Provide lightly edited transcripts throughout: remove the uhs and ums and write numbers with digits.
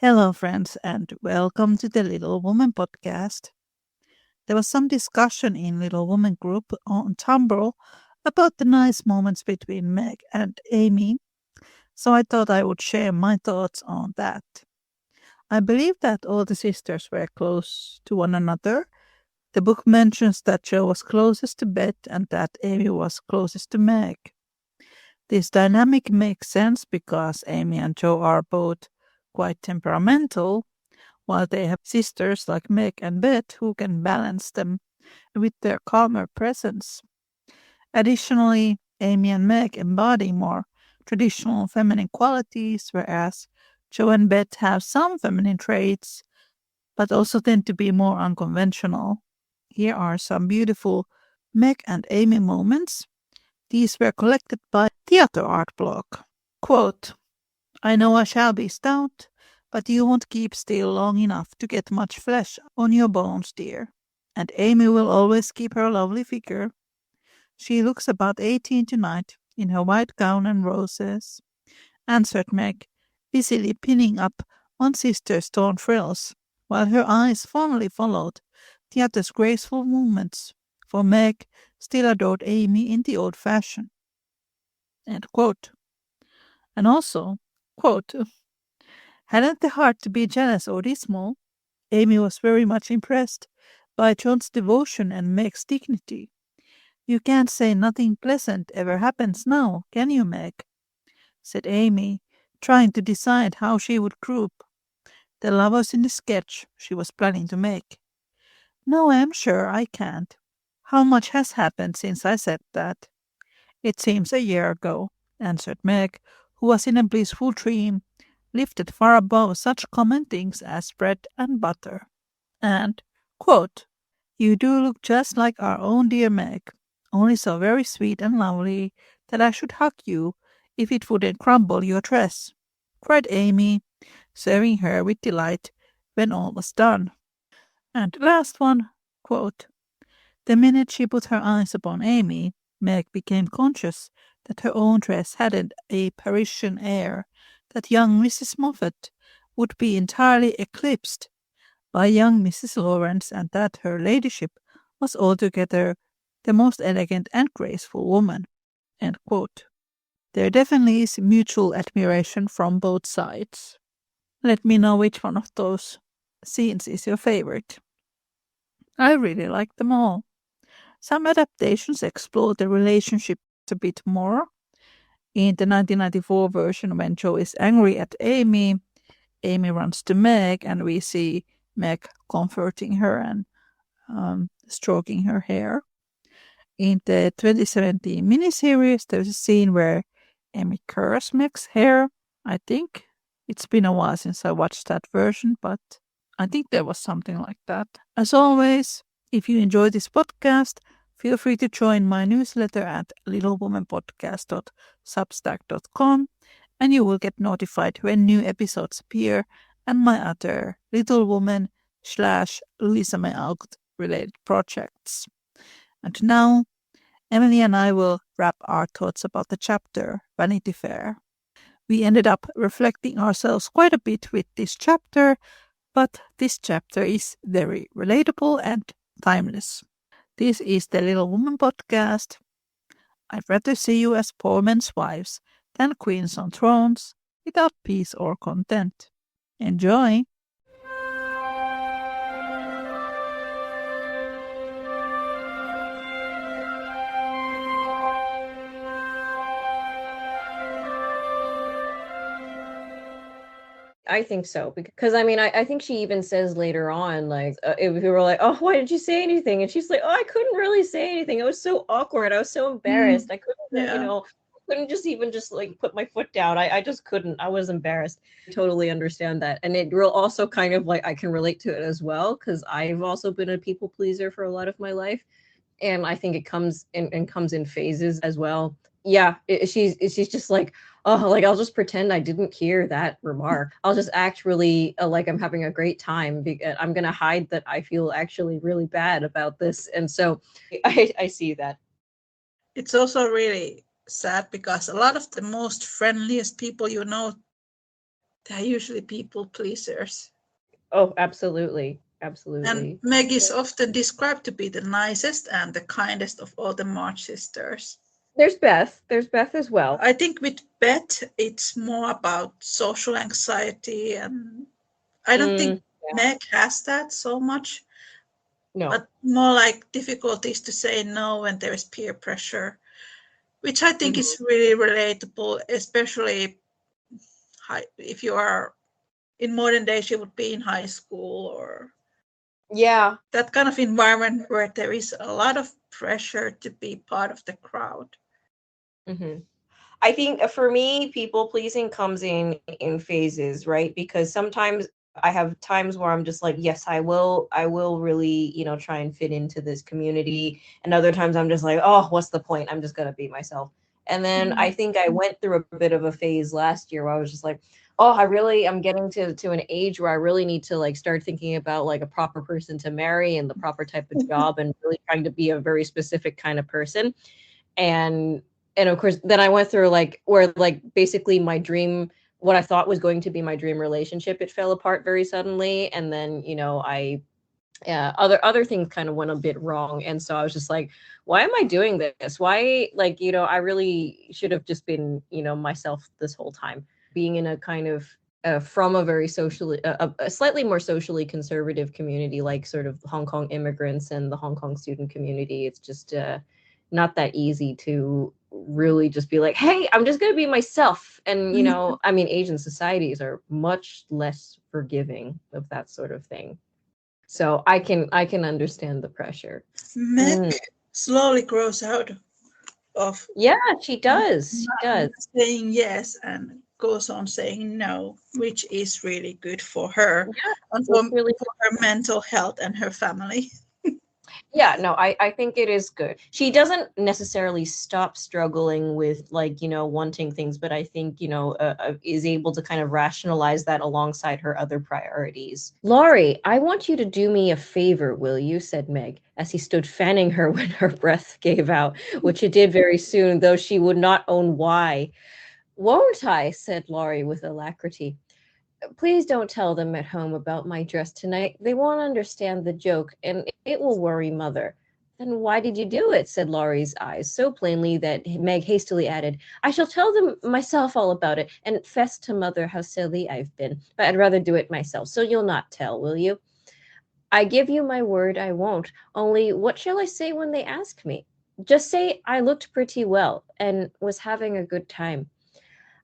Hello, friends, and welcome to the Little Woman podcast. There was some discussion in Little Woman group on Tumblr about the nice moments between Meg and Amy, so I thought I would share my thoughts on that. I believe that all the sisters were close to one another. The book mentions that Jo was closest to Beth and that Amy was closest to Meg. This dynamic makes sense because Amy and Jo are both quite temperamental, while they have sisters like Meg and Beth who can balance them with their calmer presence. Additionally, Amy and Meg embody more traditional feminine qualities, whereas Jo and Beth have some feminine traits, but also tend to be more unconventional. Here are some beautiful Meg and Amy moments. These were collected by Theater Art Blog. Quote, I know I shall be stout, but you won't keep still long enough to get much flesh on your bones, dear. And Amy will always keep her lovely figure. She looks about 18 tonight, in her white gown and roses, answered Meg, busily pinning up one sister's torn frills, while her eyes fondly followed the other's graceful movements, for Meg still adored Amy in the old fashion. End quote. And also, quote, hadn't the heart to be jealous or dismal. Amy was very much impressed by John's devotion and Meg's dignity. You can't say nothing pleasant ever happens now, can you, Meg? Said Amy, trying to decide how she would group the lovers in the sketch she was planning to make. No, I'm sure I can't. How much has happened since I said that? It seems a year ago, answered Meg, who was in a blissful dream, lifted far above such commentings as bread and butter. And, quote, you do look just like our own dear Meg, only so very sweet and lovely that I should hug you if it wouldn't crumble your dress, cried Amy, serving her with delight when all was done. And last one, quote, the minute she put her eyes upon Amy, Meg became conscious that her own dress hadn't a Parisian air, that young Mrs. Moffat would be entirely eclipsed by young Mrs. Lawrence, and that her ladyship was altogether the most elegant and graceful woman. End quote. There definitely is mutual admiration from both sides. Let me know which one of those scenes is your favorite. I really like them all. Some adaptations explore the relationship a bit more. In the 1994 version, when Jo is angry at Amy, Amy runs to Meg, and we see Meg comforting her and stroking her hair. In the 2017 miniseries, there's a scene where Amy curls Meg's hair. I think it's been a while since I watched that version, but I think there was something like that. As always, if you enjoy this podcast, feel free to join my newsletter at littlewomanpodcast.substack.com, and you will get notified when new episodes appear and my other Little Woman / Louisa May Alcott related projects. And now, Emily and I will wrap our thoughts about the chapter Vanity Fair. We ended up reflecting ourselves quite a bit with this chapter, but this chapter is very relatable and timeless. This is the Little Woman podcast. I'd rather see you as poor men's wives than queens on thrones without peace or content. Enjoy! I think so because I think she even says later on, like, if we were like, oh, why did you say anything? And she's like, oh, I couldn't really say anything. It was so awkward. I was so embarrassed. I couldn't, couldn't just even just like put my foot down. I just couldn't. I was embarrassed. I totally understand that. And it will also kind of like, I can relate to it as well because I've also been a people pleaser for a lot of my life. And I think it comes in phases as well. Yeah, she's just like, oh, like I'll just pretend I didn't hear that remark. I'll just act really like I'm having a great time. I'm gonna hide that I feel actually really bad about this, and so I see that. It's also really sad because a lot of the most friendliest people They're usually people pleasers. Oh, absolutely. And Absolutely. Meg is often described to be the nicest and the kindest of all the March sisters. There's Beth. There's Beth as well. I think with Beth, it's more about social anxiety, and I don't think Yeah. Meg has that so much, No. but more like difficulties to say no when there is peer pressure, which I think Mhm. is really relatable, especially if you are in modern days, you would be in high school or Yeah. that kind of environment where there is a lot of pressure to be part of the crowd. Mhm. I think for me, people pleasing comes in phases, right? Because sometimes I have times where I'm just like, yes, I will really, try and fit into this community. And other times I'm just like, oh, what's the point? I'm just gonna be myself. And then I think I went through a bit of a phase last year where I was just like, oh, I'm getting to an age where I really need to like start thinking about like a proper person to marry and the proper type of job and really trying to be a very specific kind of person. and and of course then I went through like where like basically my dream, what I thought was going to be my dream relationship, it fell apart very suddenly. And then I other things kind of went a bit wrong, and so I was just like, why am I doing this? Why, like, I really should have just been myself this whole time, being in a kind of from a very socially a slightly more socially conservative community, like sort of Hong Kong immigrants and the Hong Kong student community. It's just not that easy to really just be like, hey, I'm just going to be myself. And I mean, Asian societies are much less forgiving of that sort of thing, so I can understand the pressure. Meg Mm. slowly grows out of Yeah, she does. She does. saying yes and goes on saying no, which is really good for her Yeah, and it's really for her mental health and her family. Yeah, no, I think it is good. She doesn't necessarily stop struggling with like, wanting things, but I think, is able to kind of rationalize that alongside her other priorities. Laurie, I want you to do me a favor, will you? Said Meg, as he stood fanning her when her breath gave out, which it did very soon, though she would not own why. Won't I? Said Laurie with alacrity. Please don't tell them at home about my dress tonight. They won't understand the joke, and it will worry Mother. Then why did you do it? Said Laurie's eyes so plainly that Meg hastily added, I shall tell them myself all about it, and fess to Mother how silly I've been. But I'd rather do it myself, so you'll not tell, will you? I give you my word I won't. Only what shall I say when they ask me? Just say I looked pretty well and was having a good time.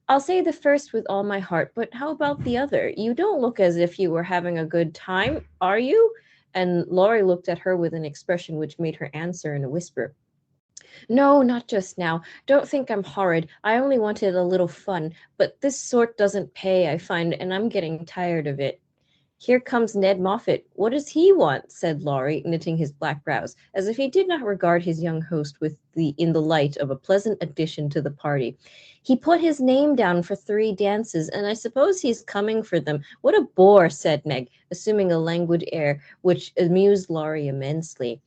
I'll say the first with all my heart, but how about the other? You don't look as if you were having a good time, are you? And Laurie looked at her with an expression which made her answer in a whisper. No, not just now. Don't think I'm horrid. I only wanted a little fun, but this sort doesn't pay, I find, and I'm getting tired of it. Here comes Ned Moffat. What does he want? Said Laurie, knitting his black brows, as if he did not regard his young host with the in the light of a pleasant addition to the party. He put his name down for 3 dances, and I suppose he's coming for them. What a bore, said Meg, assuming a languid air, which amused Laurie immensely.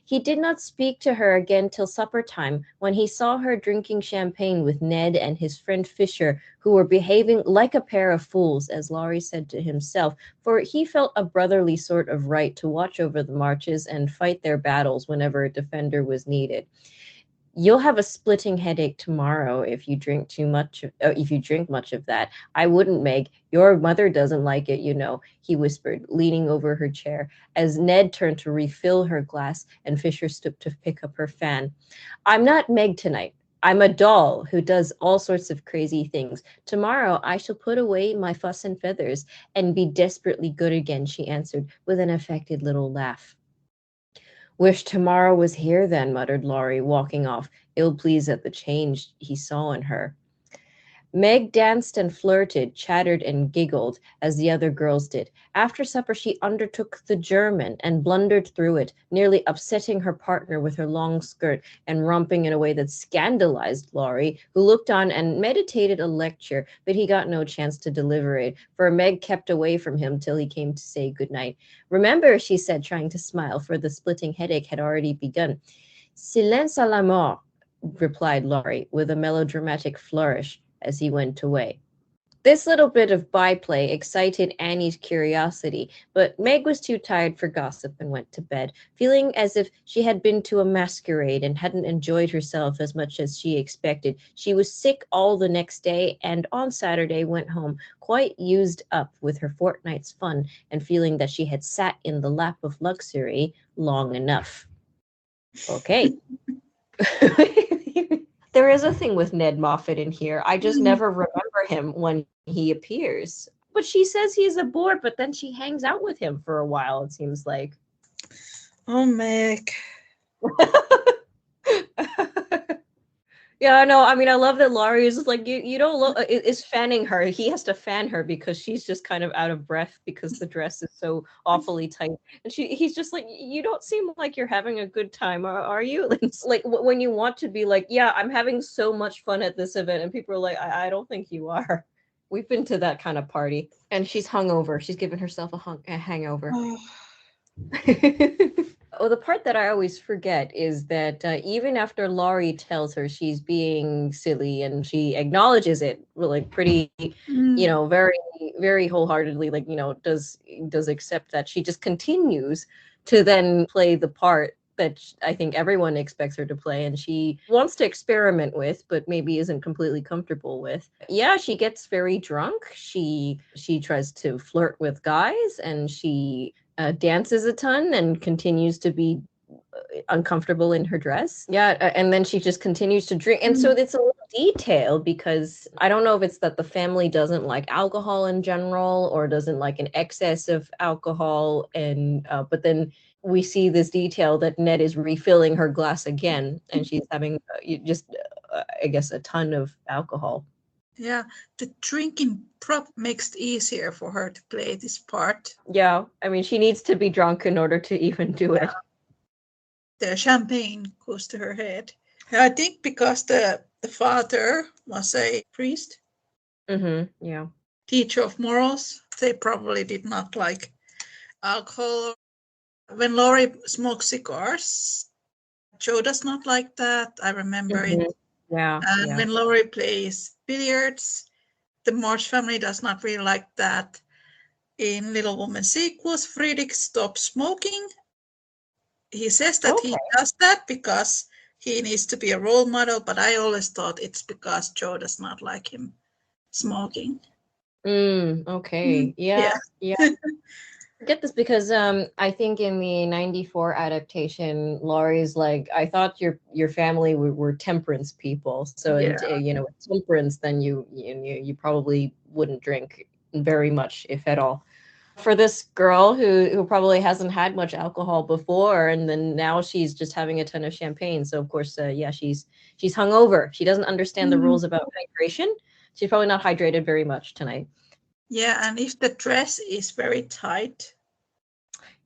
He did not speak to her again till supper time, when he saw her drinking champagne with Ned and his friend Fisher, who were behaving like a pair of fools, as Laurie said to himself, for he felt a brotherly sort of right to watch over the Marches and fight their battles whenever a defender was needed. You'll have a splitting headache tomorrow if you drink too much. If you drink much of that, I wouldn't, Meg. Your mother doesn't like it, he whispered, leaning over her chair as Ned turned to refill her glass and Fisher stooped to pick up her fan. I'm not Meg tonight. I'm a doll who does all sorts of crazy things. Tomorrow I shall put away my fuss and feathers and be desperately good again, she answered with an affected little laugh. Wish tomorrow was here then, muttered Laurie, walking off, ill-pleased at the change he saw in her. Meg danced and flirted, chattered and giggled, as the other girls did. After supper she undertook the German and blundered through it, nearly upsetting her partner with her long skirt and romping in a way that scandalized Laurie, who looked on and meditated a lecture, but he got no chance to deliver it, for Meg kept away from him till he came to say good night. Remember, she said, trying to smile, for the splitting headache had already begun. Silence à la mort, replied Laurie, with a melodramatic flourish, as he went away. This little bit of byplay excited Annie's curiosity, but Meg was too tired for gossip and went to bed, feeling as if she had been to a masquerade and hadn't enjoyed herself as much as she expected. She was sick all the next day and on Saturday went home quite used up with her fortnight's fun and feeling that she had sat in the lap of luxury long enough. Okay. There is a thing with Ned Moffat in here. I just Mm. never remember him when he appears. But she says he's a bore, but then she hangs out with him for a while, it seems like. Oh, Meg. Yeah, no, I mean, I love that Laurie is just like, you don't look, is fanning her. He has to fan her because she's just kind of out of breath because the dress is so awfully tight. And he's just like, you don't seem like you're having a good time, are you? It's like when you want to be like, yeah, I'm having so much fun at this event. And people are like, I don't think you are. We've been to that kind of party. And she's hungover. She's given herself a hangover. Oh. Oh, the part that I always forget is that even after Laurie tells her she's being silly and she acknowledges it, like pretty, Mm. very, very wholeheartedly, like does accept that, she just continues to then play the part that I think everyone expects her to play, and she wants to experiment with, but maybe isn't completely comfortable with. Yeah, she gets very drunk. She tries to flirt with guys, and she dances a ton and continues to be uncomfortable in her dress. Yeah, and then she just continues to drink. And so it's a little detail because I don't know if it's that the family doesn't like alcohol in general or doesn't like an excess of alcohol. And but then we see this detail that Ned is refilling her glass again, and she's having just, I guess, a ton of alcohol. Yeah, the drinking prop makes it easier for her to play this part. Yeah, I mean, she needs to be drunk in order to even do it. The champagne goes to her head. I think because the father was a priest, Yeah. teacher of morals, they probably did not like alcohol. When Laurie smokes cigars, Joe does not like that. I remember it. Yeah, And yeah. when Laurie plays billiards, the March family does not really like that. In Little Woman sequels, Friedrich stops smoking. He says that he Okay. does that because he needs to be a role model, but I always thought it's because Joe does not like him smoking. Okay. Yeah, Yeah. yeah. I get this because I think in the 94 adaptation, Laurie's like, I thought your family were temperance people. So Yeah. and with temperance, then you probably wouldn't drink very much, if at all. For this girl who probably hasn't had much alcohol before, and then now she's just having a ton of champagne. So of course, yeah, she's hungover. She doesn't understand the Mm. rules about hydration. She's probably not hydrated very much tonight. Yeah, and if the dress is very tight,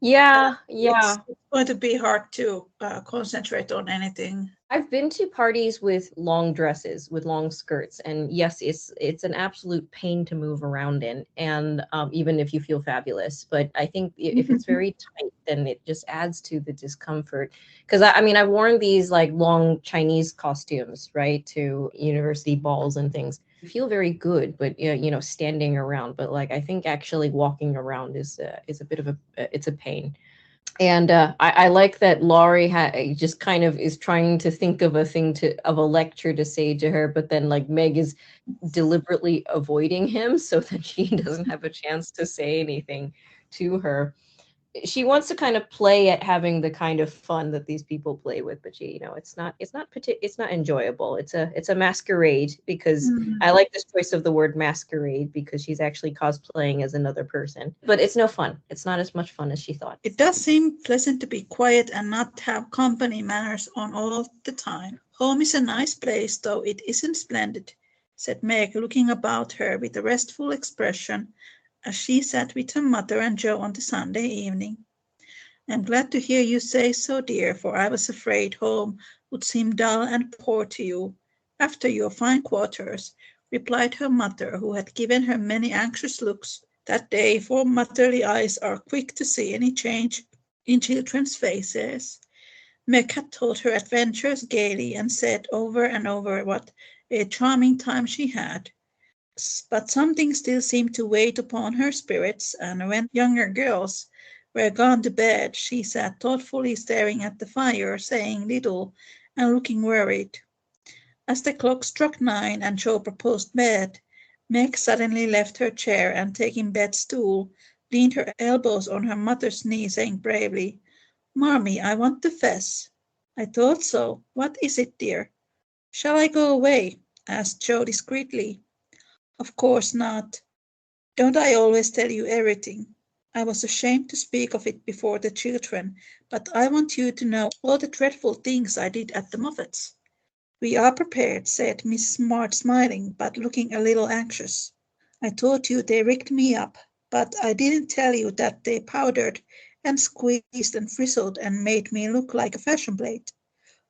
Yeah, it's yeah. going to be hard to concentrate on anything. I've been to parties with long dresses, with long skirts, and yes, it's an absolute pain to move around in, and even if you feel fabulous. But I think if it's very tight, then it just adds to the discomfort. Because I mean, I've worn these like long Chinese costumes, right, to university balls and things. You feel very good, but standing around. But like, I think actually walking around is a bit of it's a pain. And I like that Laurie just kind of is trying to think of of a lecture to say to her, but then like Meg is deliberately avoiding him so that she doesn't have a chance to say anything to her. She wants to kind of play at having the kind of fun that these people play with, but it's not enjoyable. It's a masquerade, because Mm. I like this choice of the word masquerade because she's actually cosplaying as another person, but it's no fun. It's not as much fun as she thought. It does seem pleasant to be quiet and not have company manners on all the time. Home is a nice place, though it isn't splendid, said Meg, looking about her with a restful expression as she sat with her mother and Joe on the Sunday evening. I'm glad to hear you say so, dear, for I was afraid home would seem dull and poor to you after your fine quarters, replied her mother, who had given her many anxious looks that day, for motherly eyes are quick to see any change in children's faces. Meg had told her adventures gaily and said over and over what a charming time she had. But something still seemed to wait upon her spirits, and when younger girls were gone to bed, she sat thoughtfully staring at the fire, saying little and looking worried. As the clock struck 9 and Joe proposed bed, Meg suddenly left her chair and taking Bet's stool, leaned her elbows on her mother's knee, saying bravely, "Marmee, I want to fess." "I thought so. What is it, dear?" "Shall I go away?" asked Joe discreetly. "Of course not. Don't I always tell you everything? I was ashamed to speak of it before the children, but I want you to know all the dreadful things I did at the Moffats." "We are prepared," said Mrs. March, smiling, but looking a little anxious. "I told you they rigged me up, but I didn't tell you that they powdered and squeezed and frizzled and made me look like a fashion plate.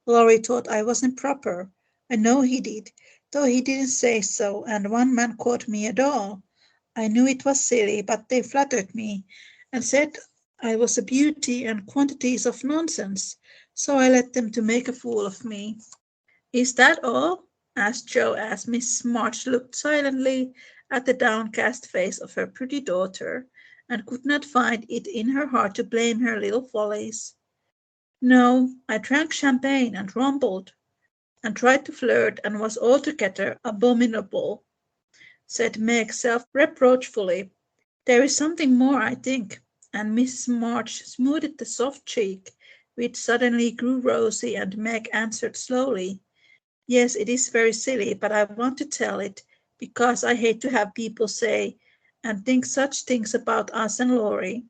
Laurie thought I wasn't proper. I know he did, though he didn't say so, and one man called me a doll. I knew it was silly, but they flattered me and said I was a beauty and quantities of nonsense, so I let them to make a fool of me." "Is that all?" asked Joe as Miss March looked silently at the downcast face of her pretty daughter, and could not find it in her heart to blame her little follies. "No, I drank champagne and rumbled, and tried to flirt, and was altogether abominable," said Meg self-reproachfully. "There is something more, I think," and Mrs. March smoothed the soft cheek, which suddenly grew rosy, and Meg answered slowly, "Yes, it is very silly, but I want to tell it, because I hate to have people say and think such things about us and Laurie."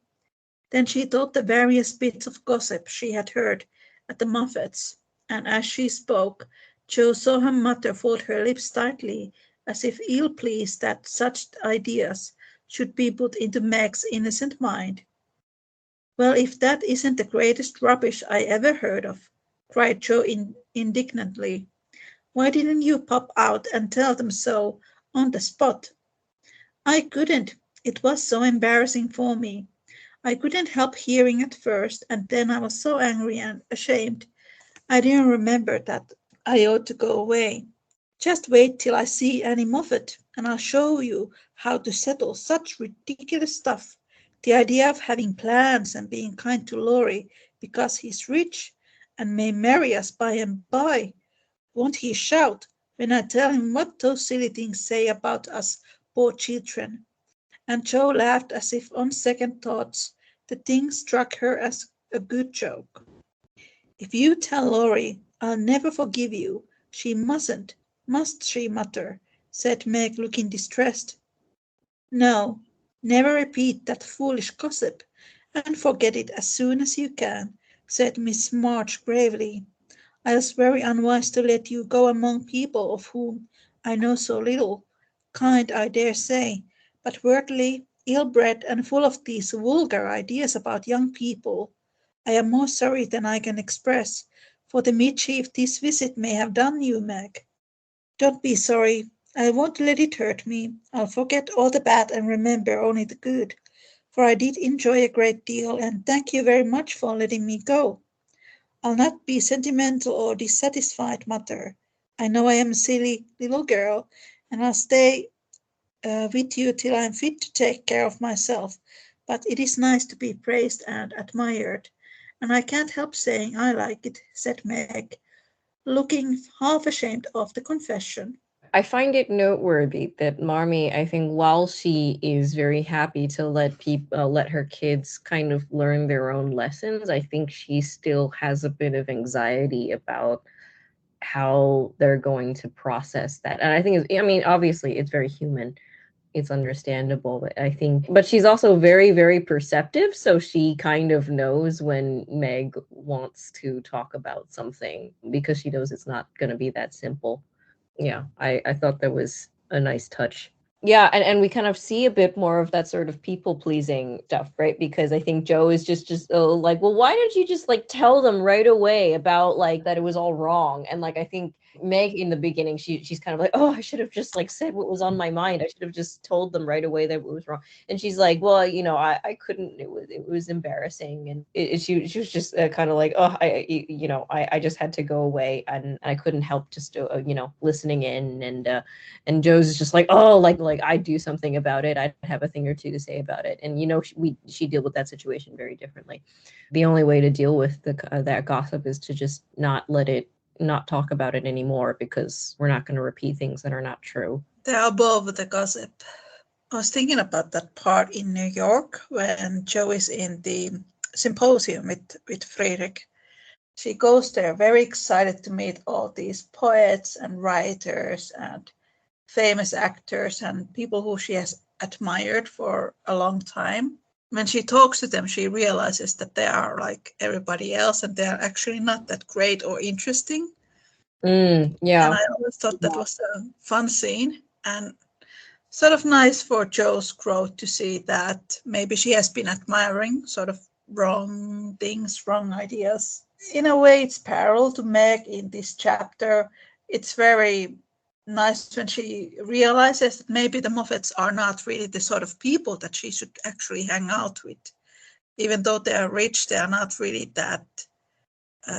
Then she told the various bits of gossip she had heard at the Moffats, and as she spoke, Joe saw her mother fold her lips tightly, as if ill pleased that such ideas should be put into Meg's innocent mind. "Well, if that isn't the greatest rubbish I ever heard of!" cried Joe indignantly. "Why didn't you pop out and tell them so on the spot?" "I couldn't. It was so embarrassing for me. I couldn't help hearing at first, and then I was so angry and ashamed I didn't remember that I ought to go away. Just wait till I see Annie Moffat, and I'll show you how to settle such ridiculous stuff. The idea of having plans and being kind to Laurie because he's rich and may marry us by and by. Won't he shout when I tell him what those silly things say about us poor children?" And Joe laughed as if on second thoughts the thing struck her as a good joke. "If you tell Laurie, I'll never forgive you. She mustn't, must she, Mutter?" said Meg, looking distressed. "No, never repeat that foolish gossip, and forget it as soon as you can," said Miss March gravely. "I was very unwise to let you go among people of whom I know so little. Kind, I dare say, but worldly, ill-bred, and full of these vulgar ideas about young people. I am more sorry than I can express for the mischief this visit may have done you, Meg." "Don't be sorry. I won't let it hurt me. I'll forget all the bad and remember only the good, for I did enjoy a great deal, and thank you very much for letting me go. I'll not be sentimental or dissatisfied, Mother. I know I am a silly little girl, and I'll stay with you till I'm fit to take care of myself, but it is nice to be praised and admired, and I can't help saying I like it," said Meg, looking half ashamed of the confession. I find it noteworthy that Marmee, I think, while she is very happy to let people let her kids kind of learn their own lessons, I think she still has a bit of anxiety about how they're going to process that. And I think, I mean, obviously, it's very human. It's understandable, but I think, but she's also very, very perceptive. So she kind of knows when Meg wants to talk about something because she knows it's not going to be that simple. Yeah, I thought that was a nice touch. Yeah, and we kind of see a bit more of that sort of people pleasing stuff, right? Because I think Joe is just like, well, why didn't you just like tell them right away about like that it was all wrong? And like I think Meg in the beginning, she's kind of like, oh, I should have just like said what was on my mind. I should have just told them right away that it was wrong. And she's like, well, I couldn't. It was embarrassing, and she was just kind of like, oh, I just had to go away, and I couldn't help just listening in, and Joe's just like, oh, like I'd do something about it. I'd have a thing or two to say about it, and she deal with that situation very differently. The only way to deal with that gossip is to just not talk about it anymore, because we're not going to repeat things that are not true. They're above the gossip. I was thinking about that part in New York when Joe is in the symposium with Frederick. She goes there very excited to meet all these poets and writers and famous actors and people who she has admired for a long time. When she talks to them, she realizes that they are like everybody else and they are actually not that great or interesting. Yeah. And I always thought that was a fun scene and sort of nice for Joe's growth to see that maybe she has been admiring sort of wrong things, wrong ideas. In a way, it's parallel to Meg in this chapter. It's very nice when she realizes that maybe the Moffats are not really the sort of people that she should actually hang out with. Even though they are rich, they are not really that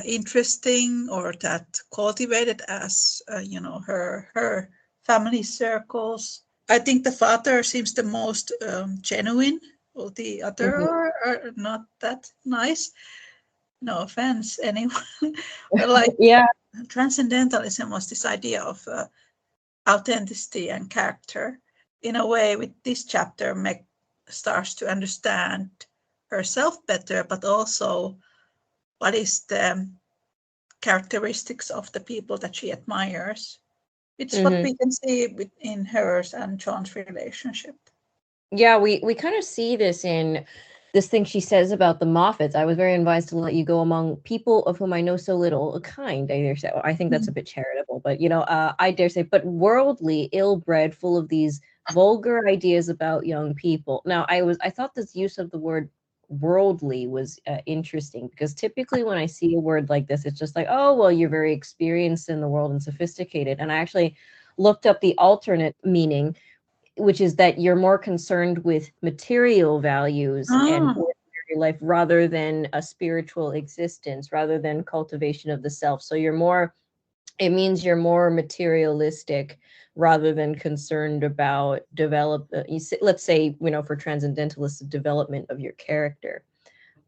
interesting or that cultivated as her family circles. I think the father seems the most genuine. All the other Mhm. are not that nice. No offense, anyone. But like Yeah. transcendentalism was this idea of authenticity and character. In a way, with this chapter, Meg starts to understand herself better, but also what is the characteristics of the people that she admires. It's what Hmm. we can see in hers and John's relationship. Yeah, we kind of see this in this thing she says about the Moffats. I was very advised to let you go among people of whom I know so little. Kind, I dare say. I think that's a bit charitable, but I dare say, but worldly, ill-bred, full of these vulgar ideas about young people. Now, I thought this use of the word worldly was interesting, because typically when I see a word like this, it's just like, oh, well, you're very experienced in the world and sophisticated. And I actually looked up the alternate meaning, which is that you're more concerned with material values and Ah, ordinary life, rather than a spiritual existence, rather than cultivation of the self. So it means you're more materialistic, rather than concerned about let's say, for transcendentalists, the development of your character.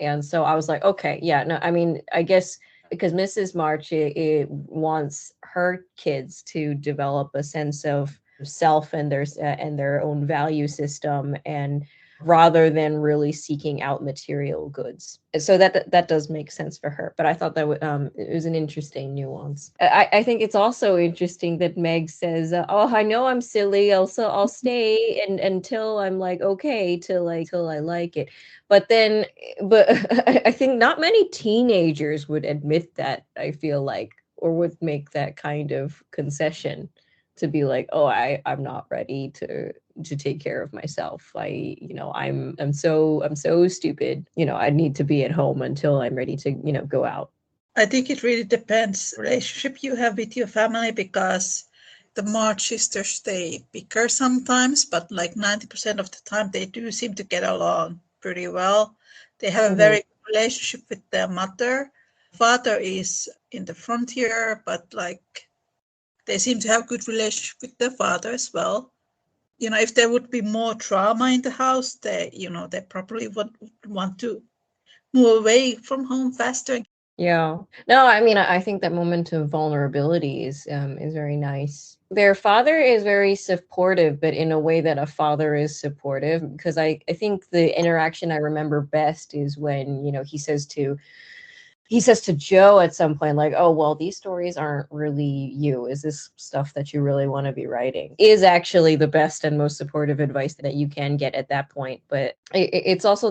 And so I was like, okay, yeah, no, I mean, I guess because Mrs. March, it wants her kids to develop a sense of self and their own value system, and rather than really seeking out material goods. So that does make sense for her. But I thought that it was an interesting nuance. I think it's also interesting that Meg says, "Oh, I know I'm silly. I'll stay and until I'm like okay, till I like it." But then, but I think not many teenagers would admit that, I feel like, or would make that kind of concession to be like, oh, I'm not ready to take care of myself. I'm so stupid. I need to be at home until I'm ready to, go out. I think it really depends relationship you have with your family because the March sisters they bicker sometimes, but like 90% of the time they do seem to get along pretty well. They have a Hmm. very good relationship with their mother. Father is in the frontier, but like they seem to have good relationship with their father as well. If there would be more trauma in the house, they probably would want to move away from home faster. Yeah. No, I mean, I think that moment of vulnerability is very nice. Their father is very supportive, but in a way that a father is supportive, because I think the interaction I remember best is when, he says to Joe at some point, like, oh, well, these stories aren't really you. Is this stuff that you really want to be writing? Is actually the best and most supportive advice that you can get at that point. But it's also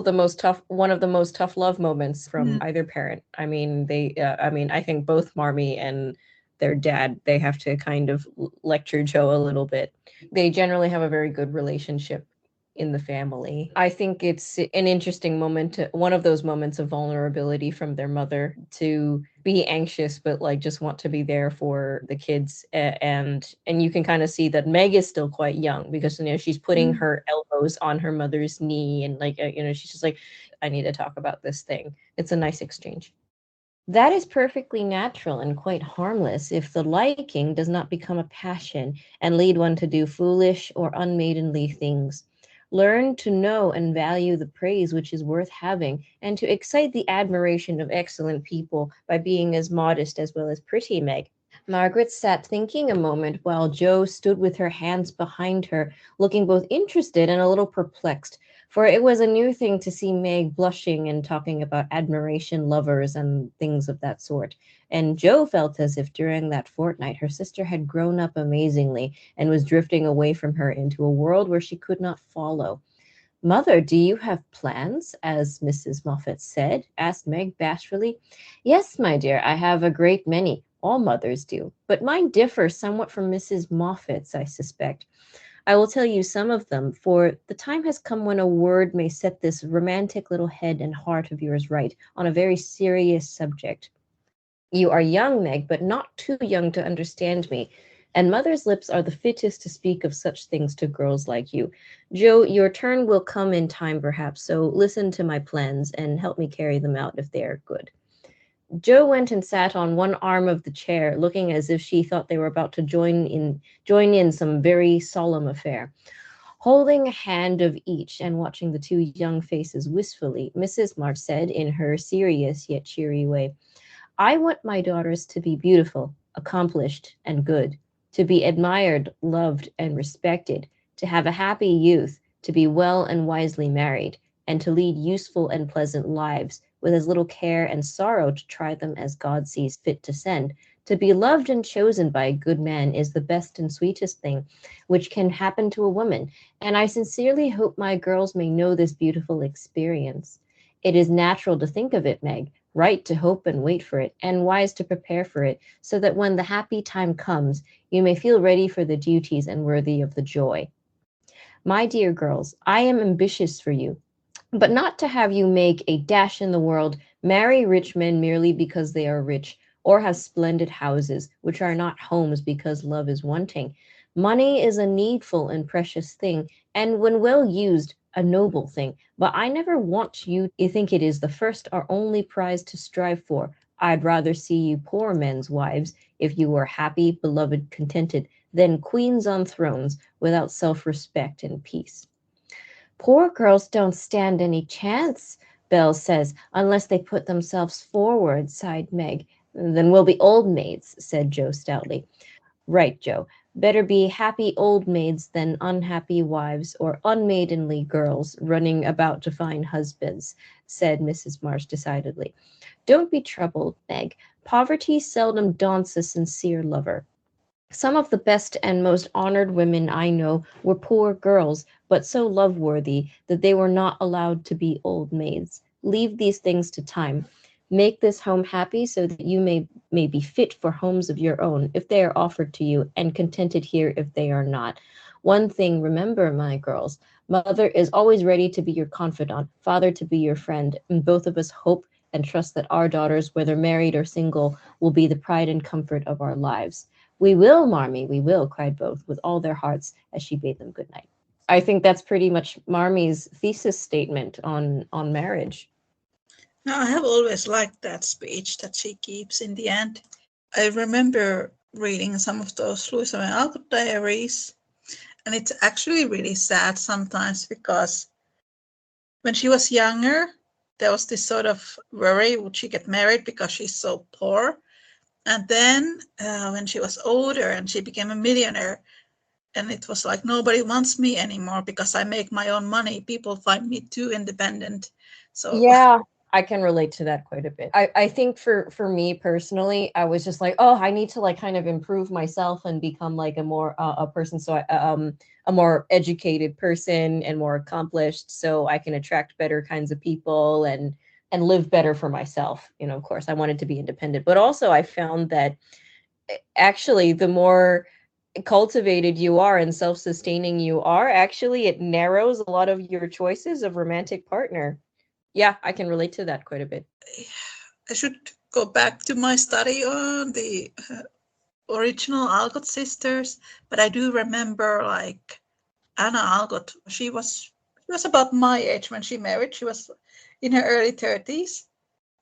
one of the most tough love moments from Mm. either parent. I think both Marmee and their dad, they have to kind of lecture Joe a little bit. They generally have a very good relationship, in the family. I think it's an interesting moment one of those moments of vulnerability from their mother to be anxious but like just want to be there for the kids, and you can kind of see that Meg is still quite young because she's putting Mm. her elbows on her mother's knee and like she's just like, I need to talk about this thing. It's a nice exchange. That is perfectly natural and quite harmless if the liking does not become a passion and lead one to do foolish or unmaidenly things. Learn to know and value the praise which is worth having, and to excite the admiration of excellent people by being as modest as well as pretty, Meg. Margaret sat thinking a moment while Jo stood with her hands behind her, looking both interested and a little perplexed, for it was a new thing to see Meg blushing and talking about admiration lovers and things of that sort. And Jo felt as if during that fortnight her sister had grown up amazingly and was drifting away from her into a world where she could not follow. Mother, do you have plans, as Mrs. Moffat said? Asked Meg bashfully. Yes, my dear, I have a great many. All mothers do. But mine differ somewhat from Mrs. Moffat's, I suspect. I will tell you some of them, for the time has come when a word may set this romantic little head and heart of yours right on a very serious subject. You are young, Meg, but not too young to understand me, and mother's lips are the fittest to speak of such things to girls like you. Jo, your turn will come in time, perhaps, so listen to my plans and help me carry them out if they are good. Jo went and sat on one arm of the chair, looking as if she thought they were about to join in some very solemn affair. Holding a hand of each and watching the two young faces wistfully, Mrs. March said in her serious yet cheery way, I want my daughters to be beautiful, accomplished, and good, to be admired, loved, and respected, to have a happy youth, to be well and wisely married, and to lead useful and pleasant lives, with as little care and sorrow to try them as God sees fit to send. To be loved and chosen by a good man is the best and sweetest thing which can happen to a woman, and I sincerely hope my girls may know this beautiful experience. It is natural to think of it, Meg, right to hope and wait for it, and wise to prepare for it, so that when the happy time comes, you may feel ready for the duties and worthy of the joy. My dear girls, I am ambitious for you, but not to have you make a dash in the world, marry rich men merely because they are rich, or have splendid houses, which are not homes because love is wanting. Money is a needful and precious thing, and when well used, a noble thing. But I never want you to think it is the first or only prize to strive for. I'd rather see you poor men's wives, if you were happy, beloved, contented, than queens on thrones, without self-respect and peace. Poor girls don't stand any chance, Belle says, unless they put themselves forward, sighed Meg. Then we'll be old maids, said Jo stoutly. Right, Jo. Better be happy old maids than unhappy wives or unmaidenly girls running about to find husbands, said Mrs. Marsh decidedly. Don't be troubled, Meg. Poverty seldom daunts a sincere lover. Some of the best and most honored women I know were poor girls, but so love-worthy that they were not allowed to be old maids. Leave these things to time. Make this home happy so that you may be fit for homes of your own if they are offered to you, and contented here if they are not. One thing remember, my girls, mother is always ready to be your confidant, father to be your friend, and both of us hope and trust that our daughters, whether married or single, will be the pride and comfort of our lives. We will, Marmee, we will, cried both with all their hearts as she bade them good night. I think that's pretty much Marmee's thesis statement on marriage. Now, I have always liked that speech that she keeps in the end. I remember reading some of those Louisa May Alcott diaries, and it's actually really sad sometimes because when she was younger, there was this sort of worry, would she get married because she's so poor? And then when she was older and she became a millionaire, and it was like, nobody wants me anymore because I make my own money. People find me too independent. So, Yeah, I can relate to that quite a bit. I think for me personally, I was just like, oh, I need to like kind of improve myself and become like a more a person, so a more educated person and more accomplished, so I can attract better kinds of people and live better for myself. Of course, I wanted to be independent, but also I found that actually the more cultivated you are and self-sustaining you are, actually it narrows a lot of your choices of romantic partner. Yeah, I can relate to that quite a bit. I should go back to my study on the original Alcott sisters, but I do remember like Anna Alcott. She was about my age when she married. She was in her early 30s,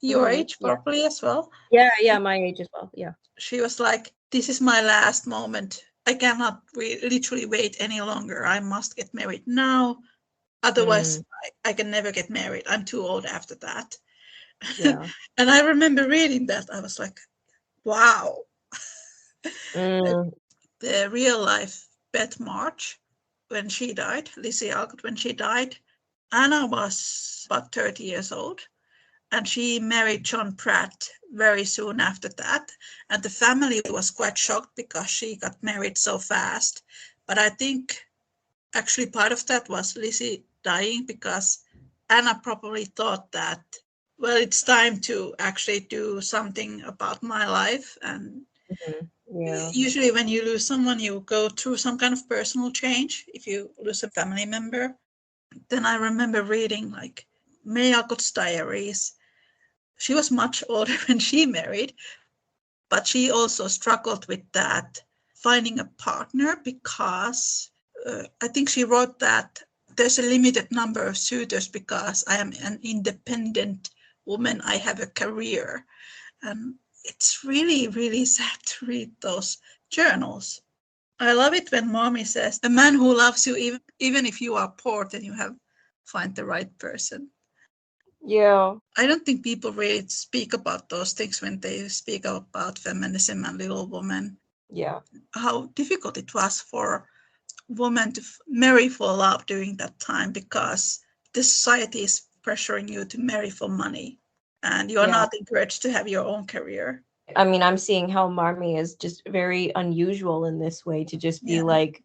your age Yeah. probably as well. Yeah, my age as well. Yeah. She was like, "This is my last moment. I cannot literally wait any longer. I must get married now. Otherwise, Mm, I can never get married. I'm too old after that." yeah. And I remember reading that. I was like, wow. Mm, The real life Beth March, when she died, Lizzie Alcott, when she died, Anna was about 30 years old. And she married John Pratt very soon after that. And the family was quite shocked because she got married so fast. But I think actually part of that was Lizzie dying because Anna probably thought that, well, it's time to actually do something about my life. And mhm, yeah. usually when you lose someone, you go through some kind of personal change. If you lose a family member, then I remember reading like May Alcott's diaries. She was much older when she married, but she also struggled with that, finding a partner, because I think she wrote that there's a limited number of suitors because I am an independent woman. I have a career. And it's really, really sad to read those journals. I love it when mommy says, a man who loves you, even if you are poor, then you have find the right person. Yeah. I don't think people really speak about those things when they speak about feminism and Little Woman. Yeah. How difficult it was for women to marry for love during that time because the society is pressuring you to marry for money and you're Yeah. not encouraged to have your own career. I mean, I'm seeing how Marmee is just very unusual in this way to just be Yeah. like,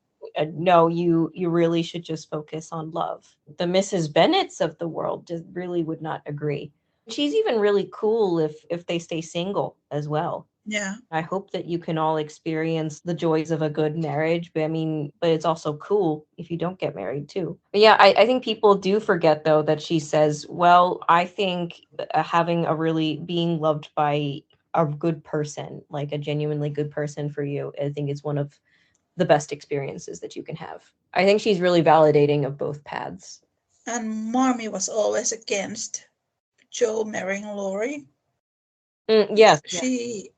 no, you really should just focus on love. The Mrs. Bennets of the world just really would not agree. She's even really cool if they stay single as well. Yeah. I hope that you can all experience the joys of a good marriage. But I mean, but it's also cool if you don't get married too. But yeah, I think people do forget though that she says, well, I think having a really being loved by a good person, like a genuinely good person for you, I think is one of the best experiences that you can have. I think she's really validating of both paths. And Marmee was always against Joe marrying Laurie. Yes. She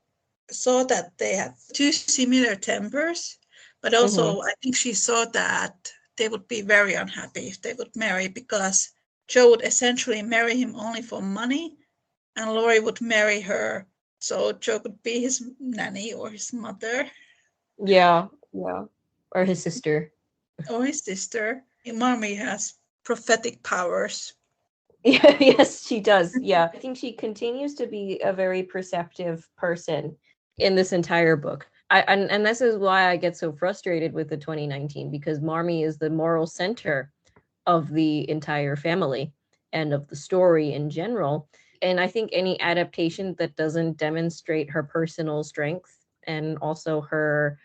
saw that they had two similar tempers, but Mm-hmm. also I think she saw that they would be very unhappy if they would marry because Joe would essentially marry him only for money and Laurie would marry her so Joe could be his nanny or his mother Yeah. Yeah. Or his sister. or his sister. Marmee has prophetic powers. Yeah, yes, she does. Yeah. I think she continues to be a very perceptive person in this entire book. And this is why I get so frustrated with the 2019 because Marmee is the moral center of the entire family and of the story in general. And I think any adaptation that doesn't demonstrate her personal strength and also her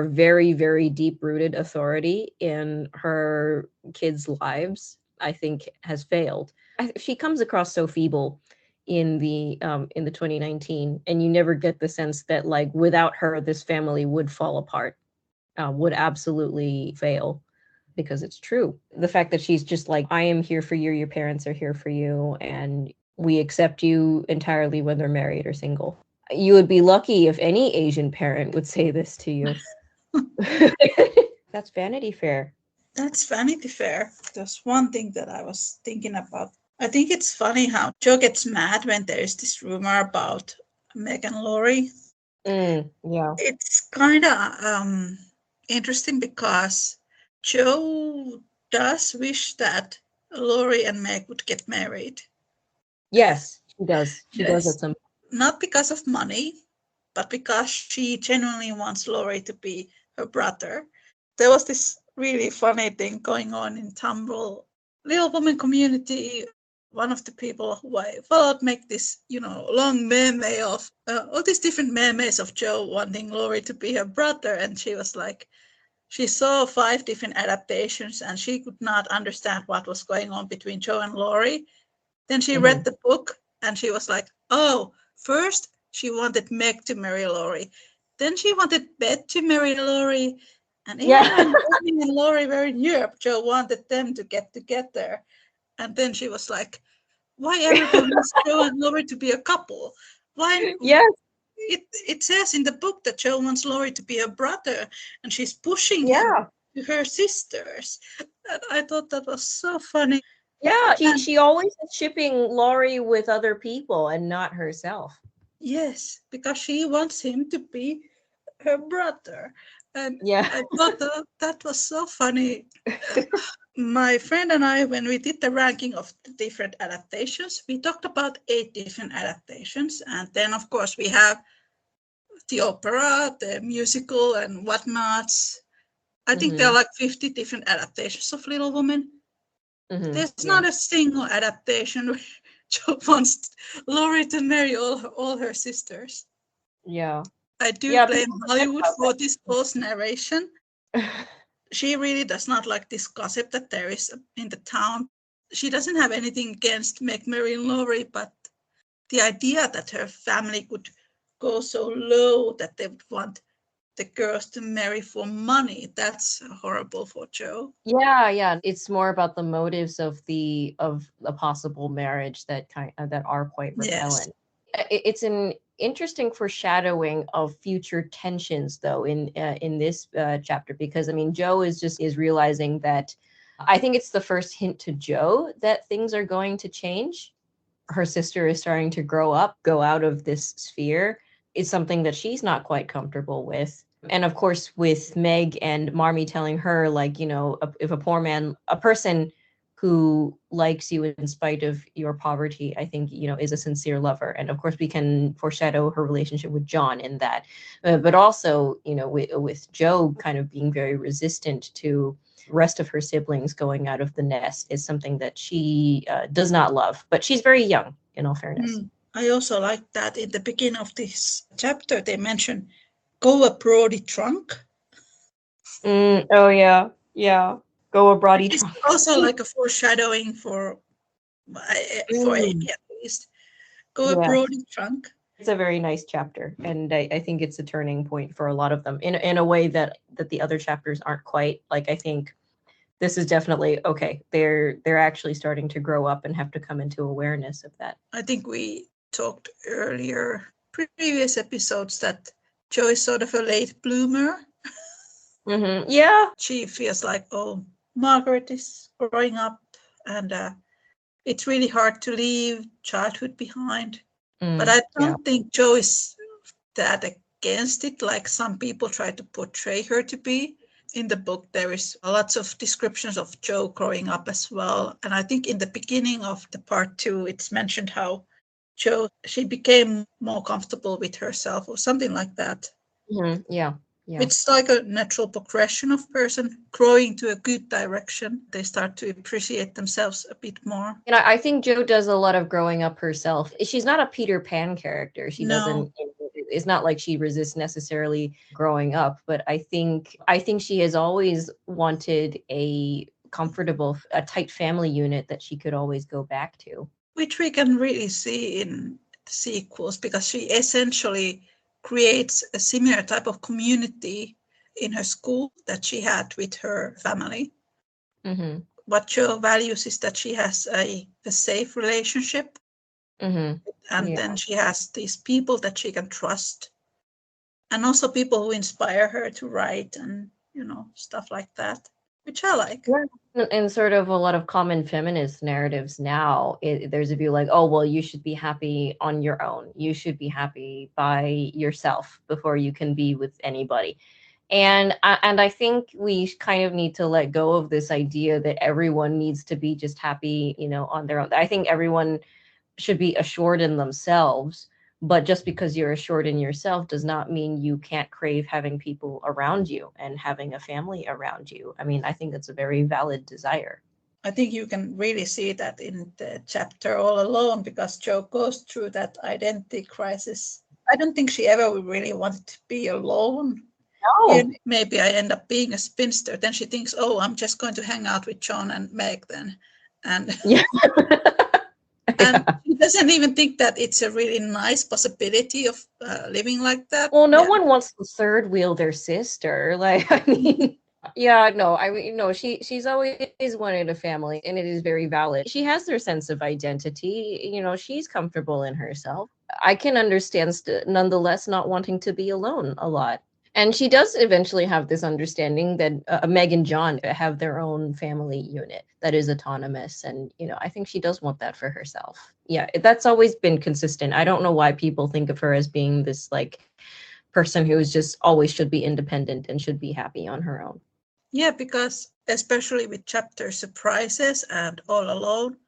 very very deep rooted authority in her kids' lives, I think has failed. She comes across so feeble in the 2019, and you never get the sense that like without her this family would fall apart, would absolutely fail, because it's true. The fact that she's just like, I am here for you, your parents are here for you, and we accept you entirely whether married or single. You would be lucky if any Asian parent would say this to you. That's Vanity Fair. That's Vanity Fair. There's one thing that I was thinking about. I think it's funny how Joe gets mad when there is this rumor about Meg and Laurie. Yeah. It's kind of interesting because Joe does wish that Laurie and Meg would get married. Yes, she does. She does Yes. at some. Not because of money, but because she genuinely wants Laurie to be her brother. There was this really funny thing going on in Tumblr Little Woman community one of the people who I followed make this, long meme of all these different memes of Joe wanting Laurie to be her brother. And she was like, she saw 5 different adaptations and she could not understand what was going on between Joe and Laurie. Then she read the book and she was like, oh, first she wanted Meg to marry Laurie. Then she wanted Beth to marry Laurie. And even Yeah. when Amy and Laurie were in Europe, Joe wanted them to get together. And then she was like, why everyone wants Joe and Laurie to be a couple? Why Yes. it says in the book that Joe wants Laurie to be a brother and she's pushing him Yeah. to her sisters. And I thought that was so funny. Yeah. And She always is shipping Laurie with other people and not herself. yes, because she wants him to be her brother. And Yeah. I thought that was so funny. My friend and I, when we did the ranking of the different adaptations, we talked about 8 different adaptations. And then, of course, we have the opera, the musical, and whatnots. I think there are like 50 different adaptations of Little Women. There's Yeah. not a single adaptation where Joe wants Laurie to marry all her sisters. Yeah. I do Yeah. blame People forget Hollywood about for this false narration. that. She really does not like this gossip that there is in the town. She doesn't have anything against McMurray and Laurie, but the idea that her family could go so low that they would want the girls to marry for money, that's horrible for Joe. Yeah. It's more about the motives of a possible marriage that are quite Yes. repellent. It's an interesting foreshadowing of future tensions, though, in this chapter, because I mean, Joe is realizing that. I think it's the first hint to Joe that things are going to change. Her sister is starting to grow up, go out of this sphere. It's something that she's not quite comfortable with. And of course, with Meg and Marmee telling her, like, if a person who likes you in spite of your poverty, I think, is a sincere lover. And of course, we can foreshadow her relationship with John in that. But also, with Joe kind of being very resistant to rest of her siblings going out of the nest is something that she does not love. But she's very young, in all fairness. I also like that in the beginning of this chapter they mention go abroad trunk. Oh yeah. Go abroad It's trunk. also like a foreshadowing for Amy at least. Go Yeah, abroad trunk. it's a very nice chapter, and I think it's a turning point for a lot of them in a way that the other chapters aren't quite. Like, I think this is definitely okay. They're actually starting to grow up and have to come into awareness of that. I think we talked earlier, previous episodes, that Jo is sort of a late bloomer. Yeah. She feels like, oh, Margaret is growing up and it's really hard to leave childhood behind. But I Yeah. don't think Jo is that against it, like some people try to portray her to be. In the book, there is lots of descriptions of Jo growing up as well. And I think in the beginning of the part 2, it's mentioned how Jo, she became more comfortable with herself or something like that. Yeah. It's like a natural progression of person growing to a good direction. They start to appreciate themselves a bit more. And I think Jo does a lot of growing up herself. She's not a Peter Pan character. She No, doesn't. It's not like she resists necessarily growing up, but I think she has always wanted a comfortable, a tight family unit that she could always go back to. which we can really see in the sequels because she essentially creates a similar type of community in her school that she had with her family. What Jo values is that she has a safe relationship and Yeah. then she has these people that she can trust and also people who inspire her to write and stuff like that, which I like. Yeah. And sort of a lot of common feminist narratives now, there's a view like, oh, well, you should be happy on your own. You should be happy by yourself before you can be with anybody. And I think we kind of need to let go of this idea that everyone needs to be just happy, on their own. I think everyone should be assured in themselves, but just because you're assured in yourself does not mean you can't crave having people around you and having a family around you. I mean, I think that's a very valid desire. I think you can really see that in the chapter All Alone, because Jo goes through that identity crisis. I don't think she ever really wanted to be alone. No. Maybe I end up being a spinster. Then she thinks, oh, I'm just going to hang out with John and Meg then. And Yeah. and Yeah. she doesn't even think that it's a really nice possibility of living like that. Well, no Yeah. one wants to third wheel their sister. Like, I mean, yeah, no, I mean, no, she's always wanted a family, and it is very valid. She has their sense of identity. You know, she's comfortable in herself. I can understand nonetheless not wanting to be alone a lot. And she does eventually have this understanding that Meg and John have their own family unit that is autonomous. And, you know, I think she does want that for herself. Yeah, that's always been consistent. I don't know why people think of her as being this like person who is just always should be independent and should be happy on her own. Yeah, because especially with chapter Surprises and All Alone,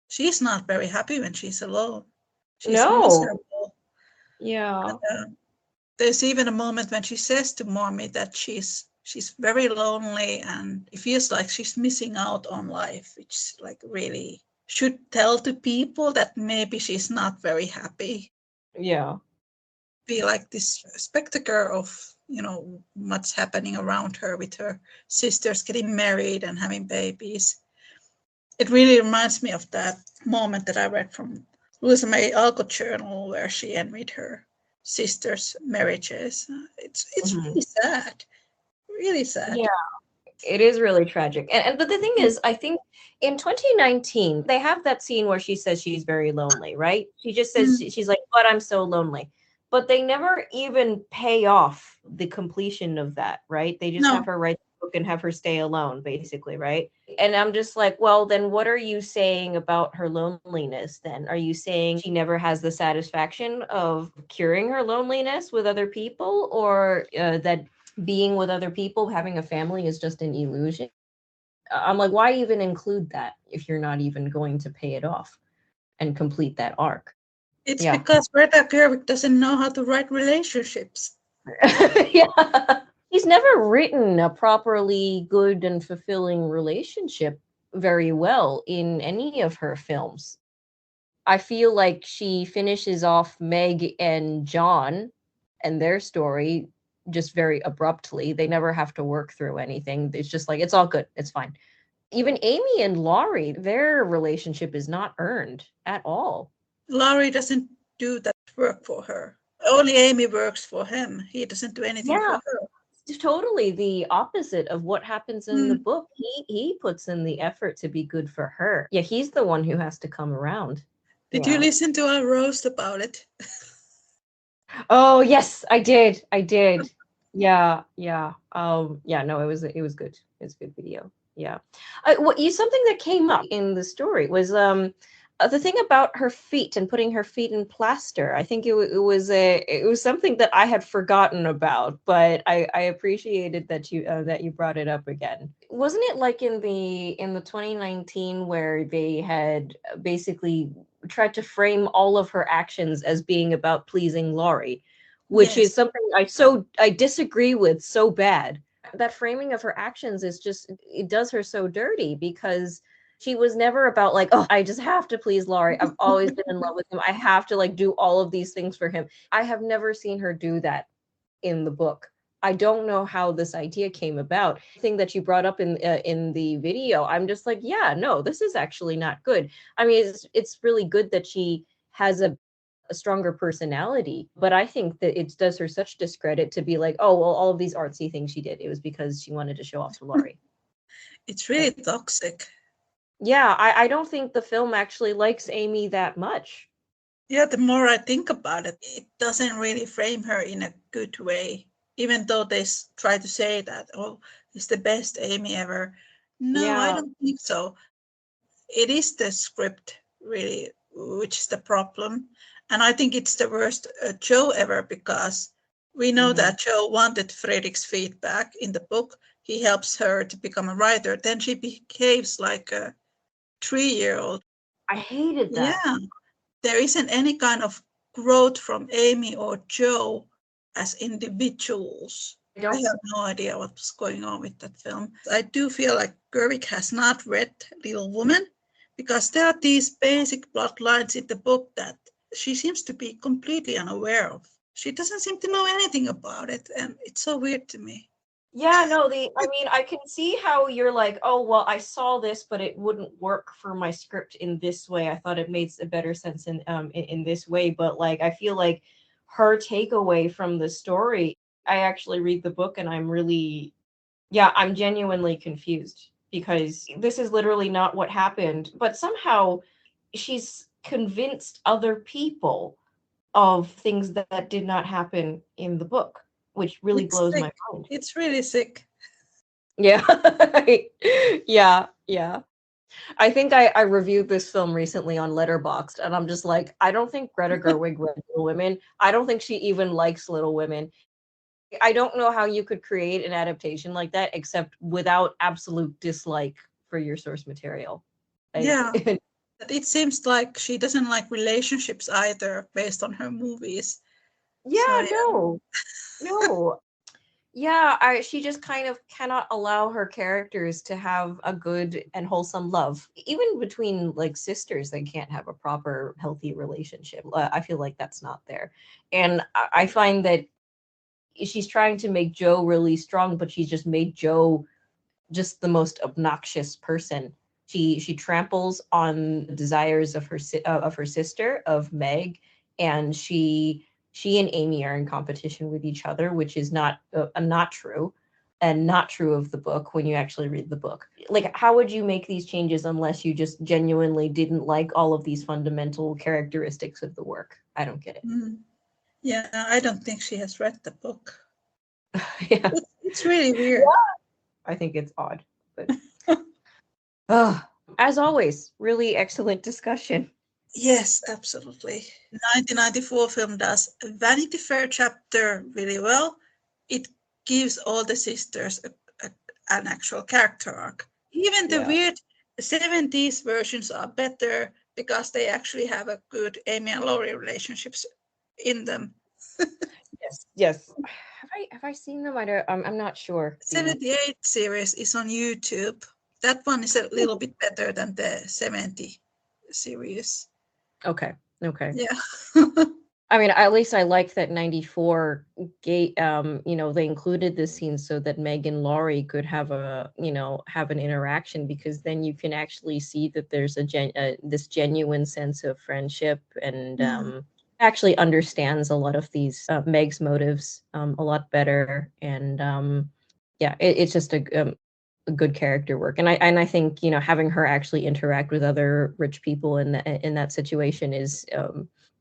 she's not very happy when she's alone. She's No. miserable. Yeah. And, there's even a moment when she says to Mommy that she's very lonely and it feels like she's missing out on life, which like really should tell to people that maybe she's not very happy. Yeah. Be like this spectacle of, you know, what's happening around her with her sisters getting married and having babies. It really reminds me of that moment that I read from Louisa May Alcott journal where she envied her sisters' marriages. It's Mhm. really sad, really sad. Yeah. It is really tragic. And but the thing is, I think in 2019, they have that scene where she says she's very lonely, right? She just says Mm. she's like, but I'm so lonely. But they never even pay off the completion of that, right? They just have No, her write the book and have her stay alone, basically, right? And I'm just like, well, then what are you saying about her loneliness then? Are you saying she never has the satisfaction of curing her loneliness with other people, or that being with other people, having a family is just an illusion? I'm like, why even include that if you're not even going to pay it off and complete that arc? it's Yeah. because Greta Gerwig doesn't know how to write relationships. Yeah. He's never written a properly good and fulfilling relationship very well in any of her films. I feel like she finishes off Meg and John and their story just very abruptly. They never have to work through anything. It's just like, it's all good. It's fine. Even Amy and Laurie, their relationship is not earned at all. Laurie doesn't do that work for her. Only Amy works for him. He doesn't do anything Yeah, for her. it's totally the opposite of what happens in the Mm. book. He puts in the effort to be good for her. Yeah, he's the one who has to come around. Did you Yeah. listen to our roast about it? Oh yes, I did. I did. Yeah, yeah. Yeah, no, it was good. It's a good video. Yeah. What you something that came up in the story was the thing about her feet and putting her feet in plaster. I think it was something that I had forgotten about, but I appreciated that you brought it up again. Wasn't it like in the 2019 where they had basically tried to frame all of her actions as being about pleasing Laurie, which is Yes. something I disagree with so bad. That framing of her actions is just, it does her so dirty, because she was never about like, oh, I just have to please Laurie. I've always been in love with him. I have to like do all of these things for him. I have never seen her do that in the book. I don't know how this idea came about. The thing that you brought up in the video, I'm just like, yeah, no, this is actually not good. I mean, it's really good that she has a stronger personality, but I think that it does her such discredit to be like, oh, well, all of these artsy things she did, it was because she wanted to show off to Laurie. It's really toxic. Yeah, I don't think the film actually likes Amy that much. Yeah, the more I think about it, it doesn't really frame her in a good way. Even though they try to say that, oh, it's the best Amy ever. No, I Yeah. don't think so. It is the script, really, which is the problem. And I think it's the worst Jo ever, because we know Hmm. that Jo wanted Fredrik's feedback in the book. He helps her to become a writer. Then she behaves like a 3-year old. I hated that. Yeah, there isn't any kind of growth from Amy or Jo as individuals. don't. I have no idea what's going on with that film. I do feel like Gerwig has not read Little Woman because there are these basic plot lines in the book that she seems to be completely unaware of. She doesn't seem to know anything about it, and it's so weird to me. Yeah, no, I mean, I can see how you're like, oh, well, I saw this, but it wouldn't work for my script in this way. I thought it made a better sense in this way. But like, I feel like her takeaway from the story, I actually read the book and I'm really, yeah, I'm genuinely confused because this is literally not what happened. But somehow she's convinced other people of things that did not happen in the book, which really It's blows sick. my mind. It's really sick. Yeah. Yeah. I think I reviewed this film recently on Letterboxd, and I'm just like, I don't think Greta Gerwig read Little Women. I don't think she even likes Little Women. I don't know how you could create an adaptation like that except without absolute dislike for your source material. Yeah. It seems like she doesn't like relationships either based on her movies. So Yeah, no. No. Yeah, she just kind of cannot allow her characters to have a good and wholesome love. Even between like sisters, they can't have a proper healthy relationship. I feel like that's not there. And I find that she's trying to make Joe really strong, but she's just made Joe just the most obnoxious person. She tramples on the desires of her sister, of Meg, and she and Amy are in competition with each other, which is not true, and not true of the book when you actually read the book. Like, how would you make these changes unless you just genuinely didn't like all of these fundamental characteristics of the work? I don't get it. Yeah, I don't think she has read the book. Yeah, It's really weird. I think it's odd, but as always, really excellent discussion. Yes, absolutely. 1994 film does Vanity Fair chapter really well. It gives all the sisters an actual character arc. Even the Yeah. weird 70s versions are better because they actually have a good Amy and Laurie relationships in them. Yes. Have I seen them? I'm not sure. 78 series is on YouTube. That one is a little bit better than the 70 series. Okay. Yeah. I mean, at least I like that 94 gate they included this scene so that Meg and Laurie could have an interaction, because then you can actually see that there's this genuine sense of friendship, and actually understands a lot of these Meg's motives a lot better, and yeah, it's just a good character work, and I think having her actually interact with other rich people in that situation is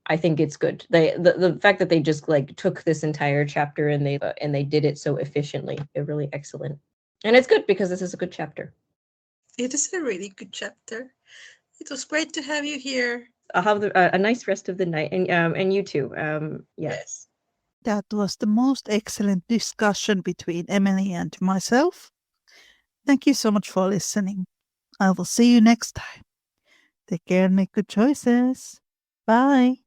I think it's good. The fact that they just like took this entire chapter and they did it so efficiently, really excellent. And it's good because this is a good chapter. It is a really good chapter. It was great to have you here. I'll have a nice rest of the night, and you too. Yes. That was the most excellent discussion between Emily and myself. Thank you so much for listening. I will see you next time. Take care and make good choices. Bye.